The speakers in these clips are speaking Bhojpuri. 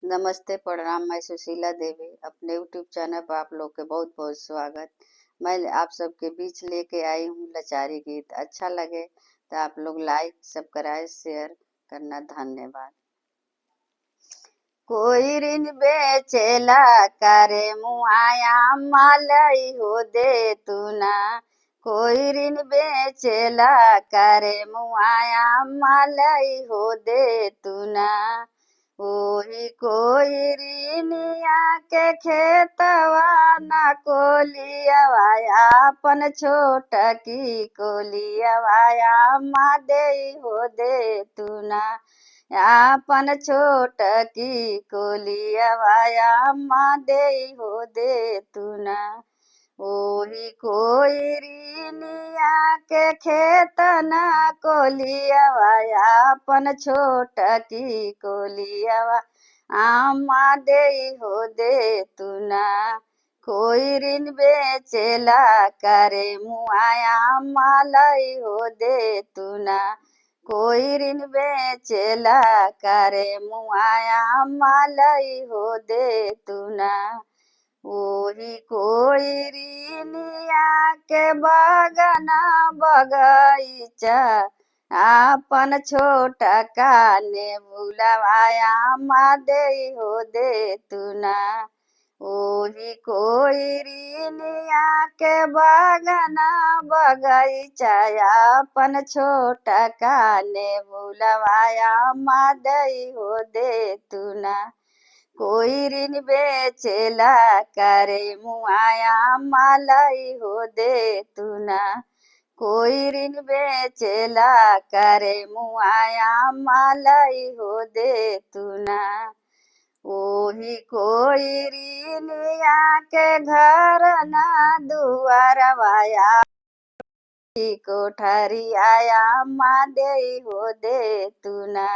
नमस्ते, प्रणाम। मैं सुशीला देवी अपने यूट्यूब चैनल पर आप लोग के बहुत बहुत स्वागत। मैं आप सबके बीच लेके आई हूँ लाचारी गीत। अच्छा लगे तो आप लोग लाइक सब्सक्राइब शेयर करना। धन्यवाद। कोई ऋण बेचेला करे मुआया मालई हो दे तू ना। कोई ऋण बेचेला करे मुआया मालई हो दे तू ना। ओही कोई ऋणिया के खेतवा ना कोलियवा अपन छोट की कोलियवा माँ दे हो दे तू ना। अपन छोट की कोलियवा माँ दे हो दे तू ना। ओही कोई ऋणिया के खेत ना कोलियवा अपन छोट की कोलियवा आमा दे हो दे तू ना। कोई ऋण बेचेला करे मुआया मालई हो दे तू ना। कोई ऋण बेचेला करे मुआया मालई हो दे तू ना। ओही कोई ऋणिया के बगना बगीचा अपन छोट काने बुलवाया माँ दे हो दे तू ना। ओही कोई ऋणिया के बगना बगीचा अपन छोट काने बुलवाया माँ दे हो दे तू ना। कोई ऋण बेचेला करे मुआया मालई हो दे तू ना। कोई ऋण बेचेला करे मुआया मालई हो दे तू ना। ओही कोई ऋणिया के घर ना दुआरवाया कोठरी आया माँ दे हो दे तू ना।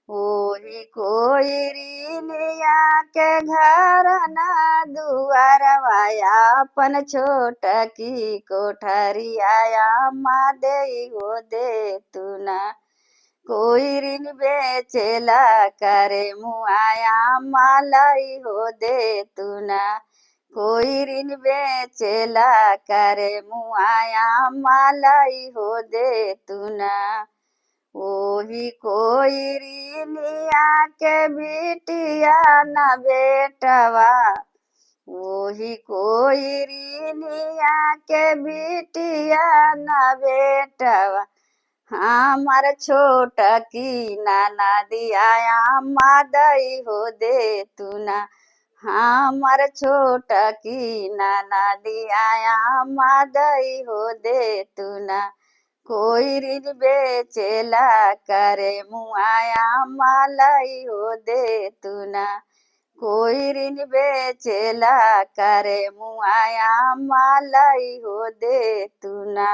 ओही कोई ऋणिया के घर ना दुआरवाया अपन छोट की कोठरी आया माँ दे हो दे तू ना। कोई ऋण बेचेला करे मुआया मालई हो दे तू ना। कोई ऋण बेचेला करे मुआया मालई हो दे तू ना। ओही कोई ऋणिया के बिटिया न बेटवा। ओही कोई ऋणिया के बिटिया न बेटवा हमार छोट की नाना दिया माँ दई हो दे तू ना। हमार छोट की नाना दिया माँ दई हो दे तू ना। कोई ऋण बेचेला करे मुआया मालई हो दे तू ना। कोई ऋण बेचेला करे मुआया मालई हो दे तू ना।